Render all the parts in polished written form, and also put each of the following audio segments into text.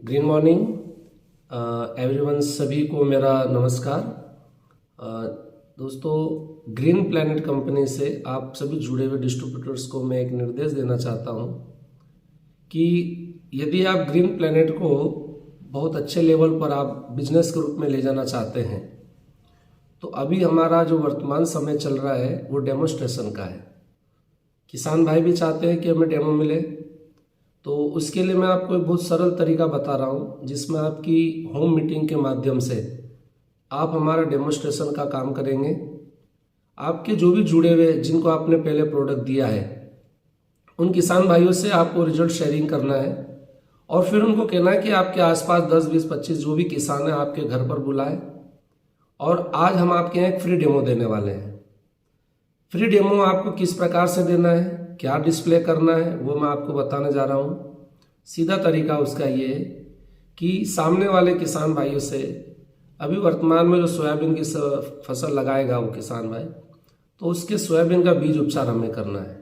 Green morning everyone, सभी को मेरा नमस्कार। दोस्तों, ग्रीन प्लैनेट कंपनी से आप सभी जुड़े हुए डिस्ट्रीब्यूटर्स को मैं एक निर्देश देना चाहता हूं कि यदि आप ग्रीन प्लैनेट को बहुत अच्छे लेवल पर आप बिजनेस के रूप में ले जाना चाहते हैं तो अभी हमारा जो वर्तमान समय चल रहा है वो डेमोस्ट्रेशन का है। किसान भाई भी चाहते हैं कि हमें डेमो मिले, तो उसके लिए मैं आपको एक बहुत सरल तरीका बता रहा हूँ जिसमें आपकी होम मीटिंग के माध्यम से आप हमारा डेमोस्ट्रेशन का काम करेंगे। आपके जो भी जुड़े हुए जिनको आपने पहले प्रोडक्ट दिया है उन किसान भाइयों से आपको रिजल्ट शेयरिंग करना है और फिर उनको कहना है कि आपके आसपास 10, 20, 25 जो भी किसान हैं आपके घर पर बुलाए और आज हम आपके यहाँ एक फ्री डेमो देने वाले हैं। फ्री डेमो आपको किस प्रकार से देना है, क्या डिस्प्ले करना है, वो मैं आपको बताने जा रहा हूँ। सीधा तरीका उसका ये है कि सामने वाले किसान भाइयों से अभी वर्तमान में जो सोयाबीन की फसल लगाएगा वो किसान भाई, तो उसके सोयाबीन का बीज उपचार हमें करना है।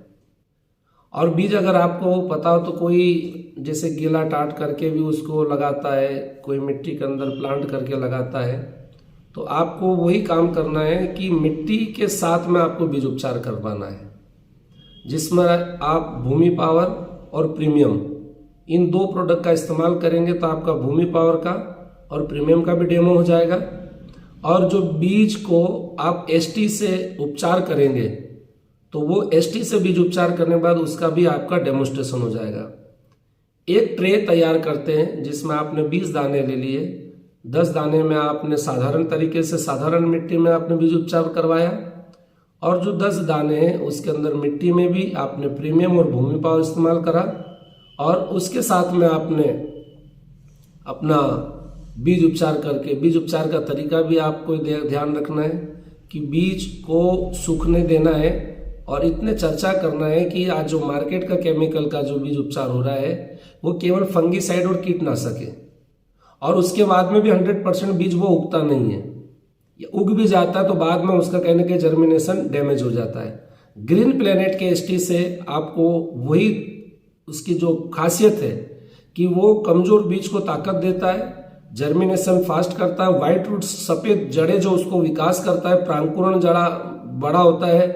और बीज अगर आपको पता हो तो कोई जैसे गीला टाट करके भी उसको लगाता है, कोई मिट्टी के अंदर प्लांट करके लगाता है, तो आपको वही काम करना है कि मिट्टी के साथ में आपको बीज उपचार करवाना है, जिसमें आप भूमि पावर और प्रीमियम इन दो प्रोडक्ट का इस्तेमाल करेंगे तो आपका भूमि पावर का और प्रीमियम का भी डेमो हो जाएगा। और जो बीज को आप एसटी से उपचार करेंगे तो वो एसटी से बीज उपचार करने के बाद उसका भी आपका डेमोस्ट्रेशन हो जाएगा। एक ट्रे तैयार करते हैं जिसमें आपने 20 दाने ले लिए। 10 दाने में आपने साधारण तरीके से साधारण मिट्टी में आपने बीज उपचार करवाया और जो 10 दाने हैं उसके अंदर मिट्टी में भी आपने प्रीमियम और भूमि पावर इस्तेमाल करा और उसके साथ में आपने अपना बीज उपचार करके, बीज उपचार का तरीका भी आपको ध्यान रखना है कि बीज को सूखने देना है और इतने चर्चा करना है कि आज जो मार्केट का केमिकल का जो बीज उपचार हो रहा है वो केवल फंगीसाइड और कीटनाशक है और उसके बाद में भी 100% बीज वो उगता नहीं है। उग भी जाता है तो बाद में उसका कहने के जर्मिनेशन डैमेज हो जाता है। ग्रीन प्लैनेट के एसटी से आपको वही उसकी जो खासियत है कि वो कमजोर बीज को ताकत देता है, जर्मिनेशन फास्ट करता है, व्हाइट रूट्स सफेद जड़ें जो उसको विकास करता है, प्रांकुरण जड़ा बड़ा होता है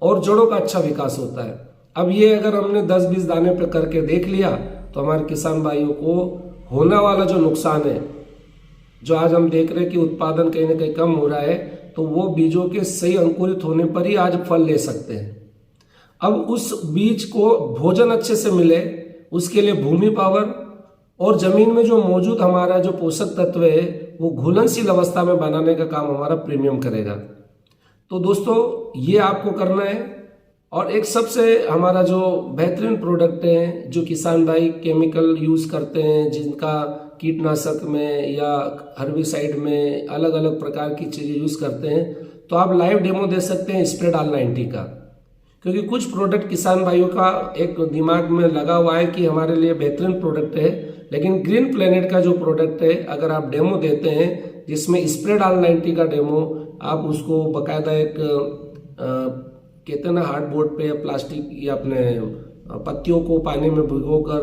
और जड़ों का अच्छा विकास होता है। अब ये अगर हमने 10-20 दाने पे करके देख लिया तो हमारे किसान भाइयों को होने वाला जो नुकसान है, जो आज हम देख रहे हैं कि उत्पादन कहीं ना कहीं कम हो रहा है, तो वो बीजों के सही अंकुरित होने पर ही आज फल ले सकते हैं। अब उस बीज को भोजन अच्छे से मिले उसके लिए भूमि पावर और जमीन में जो मौजूद हमारा जो पोषक तत्व है वो घुलनशील अवस्था में बनाने का काम हमारा प्रीमियम करेगा। तो दोस्तों, ये आपको करना है। और एक सबसे हमारा जो बेहतरीन प्रोडक्ट है जो किसान भाई केमिकल यूज करते हैं, जिनका कीटनाशक में या हर्बिसाइड में अलग अलग प्रकार की चीजें यूज करते हैं, तो आप लाइव डेमो दे सकते हैं स्प्रेडॉल 90 का। क्योंकि कुछ प्रोडक्ट किसान भाइयों का एक दिमाग में लगा हुआ है कि हमारे लिए बेहतरीन प्रोडक्ट है, लेकिन ग्रीन प्लैनेट का जो प्रोडक्ट है अगर आप डेमो देते हैं जिसमें स्प्रेडॉल 90 का डेमो, आप उसको बकायदा एक कहते हैं ना हार्डबोर्ड पे या प्लास्टिक या अपने पत्तियों को पानी में भिगोकर,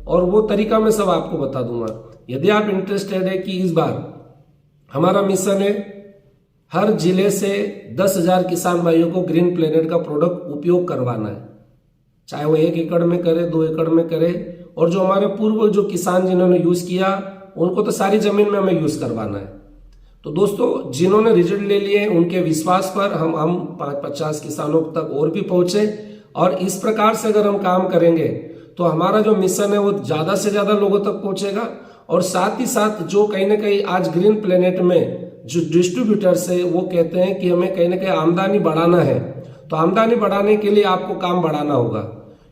और वो तरीका मैं सब आपको बता दूंगा। यदि आप इंटरेस्टेड है कि इस बार हमारा मिशन है हर जिले से 10,000 किसान भाइयों को ग्रीन प्लैनेट का प्रोडक्ट उपयोग करवाना है, चाहे वो 1 एकड़ में करे, 2 एकड़ में करे, और जो हमारे पूर्व जो किसान जिन्होंने यूज किया उनको तो सारी जमीन में हमें यूज करवाना है। तो दोस्तों, जिन्होंने रिजल्ट ले लिए उनके विश्वास पर हम 5-50 किसानों तक और भी पहुंचे, और इस प्रकार से अगर हम काम करेंगे तो हमारा जो मिशन है वो ज्यादा से ज्यादा लोगों तक पहुंचेगा। और साथ ही साथ जो कहीं ना कहीं आज ग्रीन प्लैनेट में जो डिस्ट्रीब्यूटर्स है वो कहते हैं कि हमें कहीं ना कहीं आमदनी बढ़ाना है, तो आमदनी बढ़ाने के लिए आपको काम बढ़ाना होगा।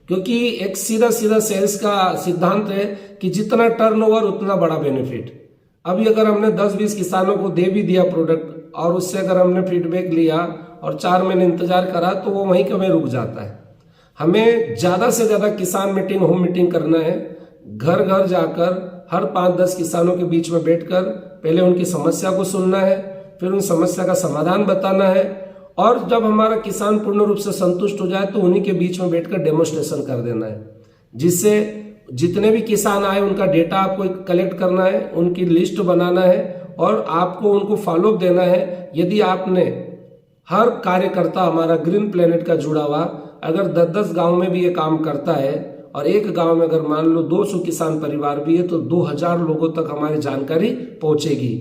क्योंकि एक सीधा सीधा सेल्स का सिद्धांत है कि जितना टर्नओवर उतना बड़ा बेनिफिट। अभी अगर हमने 10-20 किसानों को दे भी दिया प्रोडक्ट और उससे अगर हमने फीडबैक लिया और 4 महीने इंतजार करा तो वो वहीं कभी रुक जाता है। हमें ज्यादा से ज्यादा किसान मीटिंग, होम मीटिंग करना है, घर घर जाकर हर 5-10 किसानों के बीच में बैठकर पहले उनकी समस्या को सुनना है, फिर उन समस्या का समाधान बताना है, और जब हमारा किसान पूर्ण रूप से संतुष्ट हो जाए तो उन्हीं के बीच में बैठकर डेमोस्ट्रेशन कर देना है, जिससे जितने भी किसान आए उनका डेटा आपको कलेक्ट करना है, उनकी लिस्ट बनाना है और आपको उनको फॉलोअप देना है। यदि आपने हर कार्यकर्ता हमारा ग्रीन प्लेनेट का जुड़ा हुआ अगर 10-10 गांव में भी ये काम करता है और एक गांव में अगर मान लो 200 किसान परिवार भी है तो 2000 लोगों तक हमारी जानकारी पहुंचेगी।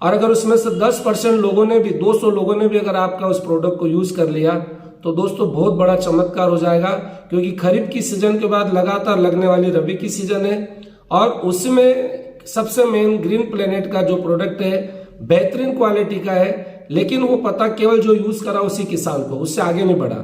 और अगर उसमें से 10% लोगों ने भी 200 लोगों ने भी अगर आपका उस प्रोडक्ट को यूज कर लिया तो दोस्तों बहुत बड़ा चमत्कार हो जाएगा, क्योंकि खरीफ की सीजन के बाद लगातार लगने वाली रबी की सीजन है और उसमें सबसे मेन ग्रीन प्लेनेट का जो प्रोडक्ट है बेहतरीन क्वालिटी का है, लेकिन वो पता केवल जो यूज करा उसी किसान को, उससे आगे नहीं बढ़ा।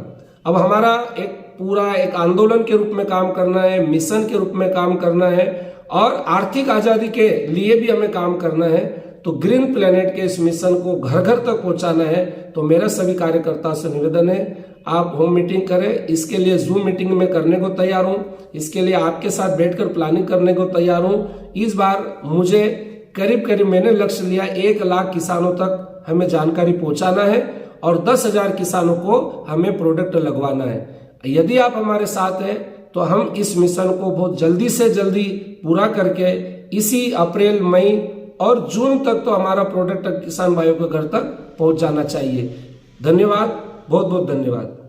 अब हमारा एक पूरा एक आंदोलन के रूप में काम करना है, मिशन के रूप में काम करना है और आर्थिक आजादी के लिए भी हमें काम करना है। तो ग्रीन प्लेनेट के इस मिशन को घर घर तक पहुंचाना है। तो मेरा सभी कार्यकर्ताओं से निवेदन है, आप होम मीटिंग करें। इसके लिए जूम मीटिंग में करने को तैयार हूं, इसके लिए आपके साथ बैठकर प्लानिंग करने को तैयार हूं। इस बार मुझे करीब करीब मैंने लक्ष्य लिया 1 लाख किसानों तक हमें जानकारी पहुंचाना है और 10,000 किसानों को हमें प्रोडक्ट लगवाना है। यदि आप हमारे साथ हैं तो हम इस मिशन को बहुत जल्दी से जल्दी पूरा करके इसी अप्रैल, मई और जून तक तो हमारा प्रोडक्ट किसान भाइयों के घर तक पहुंच जाना चाहिए। धन्यवाद, बहुत बहुत धन्यवाद।